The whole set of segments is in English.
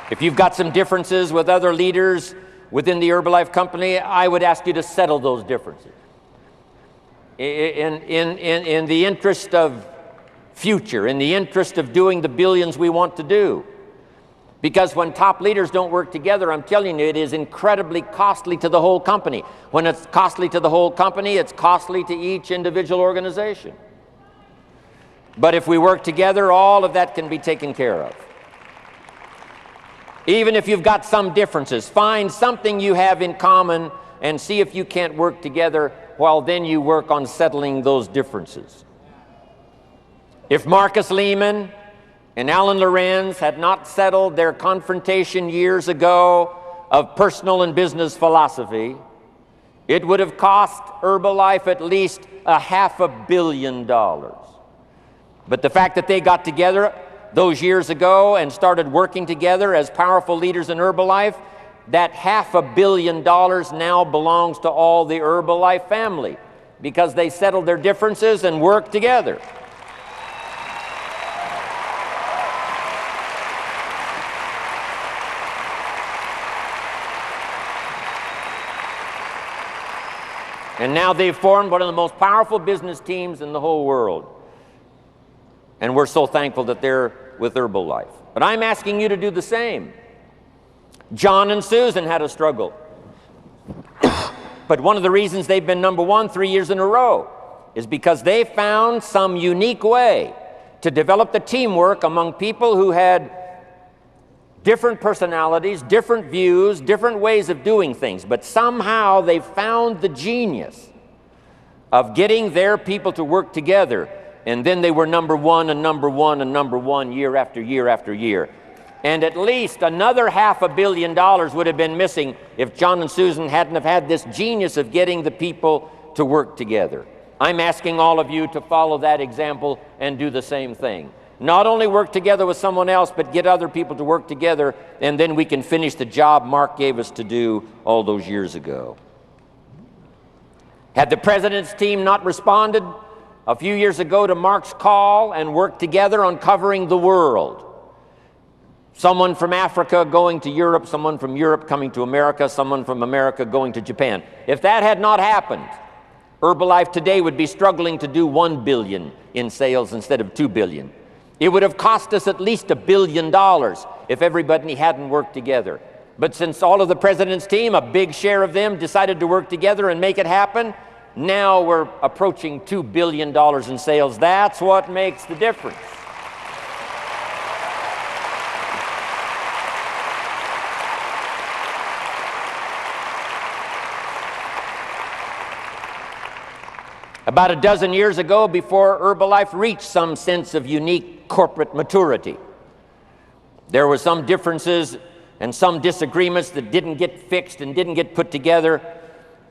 If you've got some differences with other leaders within the Herbalife company, I would ask you to settle those differences. In the interest of future, in the interest of doing the billions we want to do. Because when top leaders don't work together, I'm telling you, it is incredibly costly to the whole company. When it's costly to the whole company, it's costly to each individual organization. But if we work together, all of that can be taken care of. Even if you've got some differences, find something you have in common and see if you can't work together while then you work on settling those differences. If Marcus Lehman and Alan Lorenz had not settled their confrontation years ago of personal and business philosophy, it would have cost Herbalife at least $500 million. But the fact that they got together those years ago and started working together as powerful leaders in Herbalife, that $500 million now belongs to all the Herbalife family because they settled their differences and worked together. And now they've formed one of the most powerful business teams in the whole world. And we're so thankful that they're with Herbalife. But I'm asking you to do the same. John and Susan had a struggle. But one of the reasons they've been number one 3 years in a row is because they found some unique way to develop the teamwork among people who had different personalities, different views, different ways of doing things, but somehow they found the genius of getting their people to work together, and then they were number one and number one and number one year after year after year. And at least another $500 million would have been missing if John and Susan hadn't have had this genius of getting the people to work together. I'm asking all of you to follow that example and do the same thing. Not only work together with someone else, but get other people to work together, and then we can finish the job Mark gave us to do all those years ago. Had the president's team not responded a few years ago to Mark's call and worked together on covering the world, someone from Africa going to Europe, someone from Europe coming to America, someone from America going to Japan. If that had not happened, Herbalife today would be struggling to do $1 billion in sales instead of $2 billion. It would have cost us at least $1 billion if everybody hadn't worked together. But since all of the president's team, a big share of them, decided to work together and make it happen, now we're approaching $2 billion in sales. That's what makes the difference. About a dozen years ago, before Herbalife reached some sense of unique corporate maturity, there were some differences and some disagreements that didn't get fixed and didn't get put together,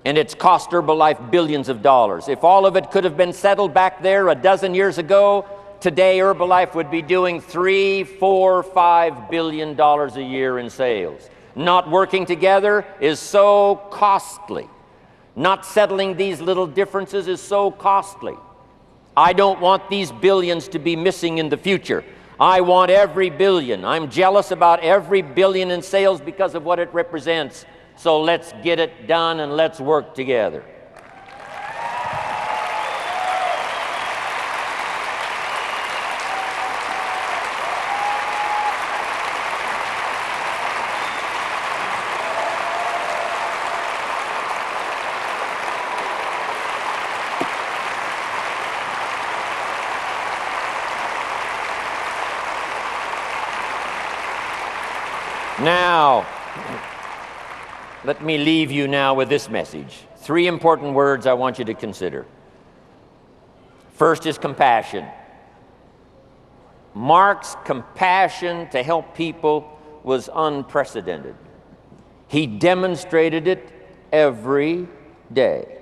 and it's cost Herbalife billions of dollars. If all of it could have been settled back there a dozen years ago, today Herbalife would be doing $3, $4, $5 billion a year in sales. Not working together is so costly. Not settling these little differences is so costly. I don't want these billions to be missing in the future. I want every billion. I'm jealous about every billion in sales because of what it represents. So let's get it done and let's work together. Now, let me leave you now with this message. 3 important words I want you to consider. First is compassion. Mark's compassion to help people was unprecedented. He demonstrated it every day.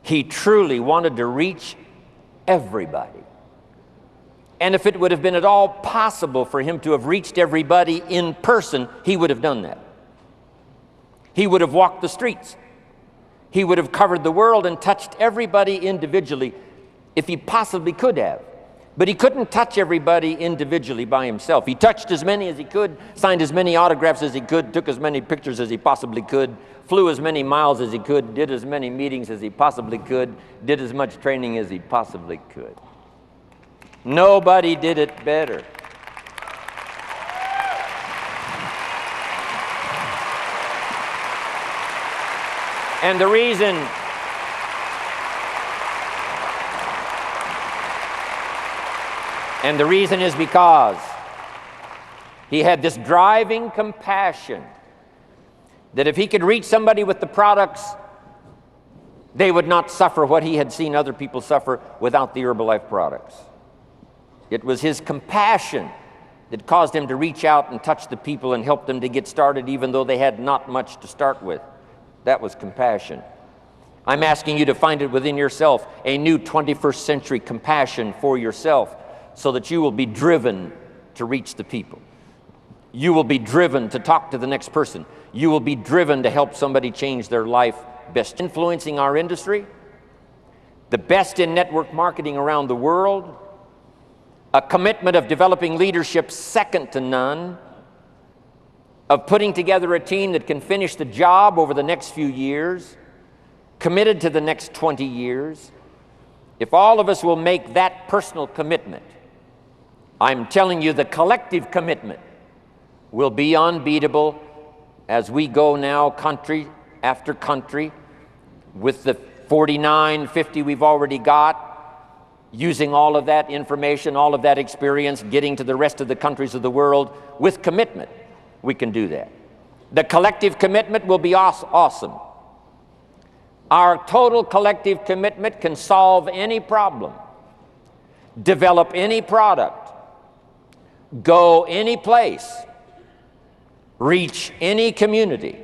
He truly wanted to reach everybody. And if it would have been at all possible for him to have reached everybody in person, he would have done that. He would have walked the streets. He would have covered the world and touched everybody individually if he possibly could have. But he couldn't touch everybody individually by himself. He touched as many as he could, signed as many autographs as he could, took as many pictures as he possibly could, flew as many miles as he could, did as many meetings as he possibly could, did as much training as he possibly could. Nobody did it better. And the reason is because he had this driving compassion that if he could reach somebody with the products, they would not suffer what he had seen other people suffer without the Herbalife products. It was his compassion that caused him to reach out and touch the people and help them to get started even though they had not much to start with. That was compassion. I'm asking you to find it within yourself, a new 21st century compassion for yourself, so that you will be driven to reach the people. You will be driven to talk to the next person. You will be driven to help somebody change their life, best influencing our industry, the best in network marketing around the world, a commitment of developing leadership second to none, of putting together a team that can finish the job over the next few years, committed to the next 20 years. If all of us will make that personal commitment, I'm telling you the collective commitment will be unbeatable as we go now country after country with the 49, 50 we've already got, using all of that information, all of that experience, getting to the rest of the countries of the world with commitment. We can do that. The collective commitment will be awesome. Our total collective commitment can solve any problem, develop any product, go any place, reach any community,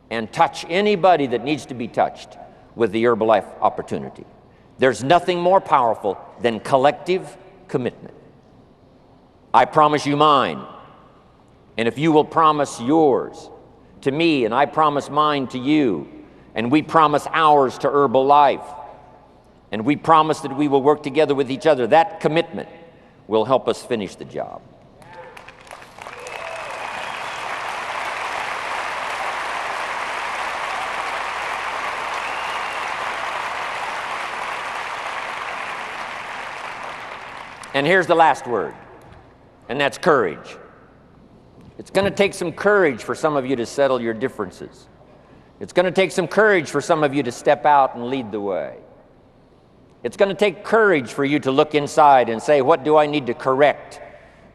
and touch anybody that needs to be touched with the Herbalife opportunity. There's nothing more powerful than collective commitment. I promise you mine. And if you will promise yours to me, and I promise mine to you, and we promise ours to Herbalife, and we promise that we will work together with each other, that commitment will help us finish the job. And here's the last word, and that's courage. It's going to take some courage for some of you to settle your differences. It's going to take some courage for some of you to step out and lead the way. It's going to take courage for you to look inside and say, what do I need to correct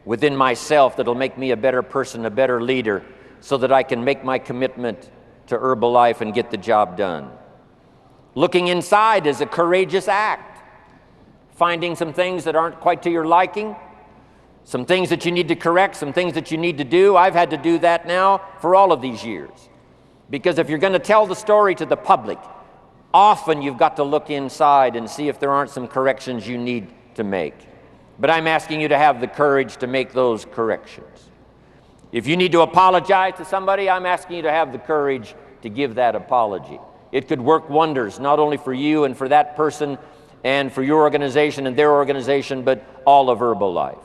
within myself that'll make me a better person, a better leader, so that I can make my commitment to Herbalife and get the job done? Looking inside is a courageous act. Finding some things that aren't quite to your liking, some things that you need to correct, some things that you need to do. I've had to do that now for all of these years. Because if you're going to tell the story to the public, often you've got to look inside and see if there aren't some corrections you need to make. But I'm asking you to have the courage to make those corrections. If you need to apologize to somebody, I'm asking you to have the courage to give that apology. It could work wonders, not only for you and for that person and for your organization and their organization, but all of Herbalife.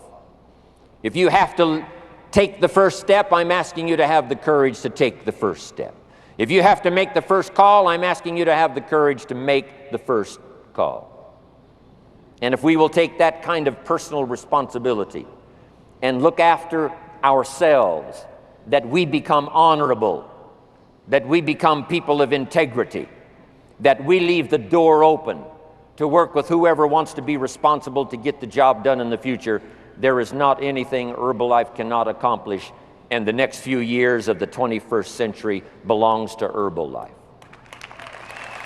If you have to take the first step, I'm asking you to have the courage to take the first step. If you have to make the first call, I'm asking you to have the courage to make the first call. And if we will take that kind of personal responsibility and look after ourselves, that we become honorable, that we become people of integrity, that we leave the door open to work with whoever wants to be responsible to get the job done in the future, there is not anything Herbalife cannot accomplish, and the next few years of the 21st century belongs to Herbalife.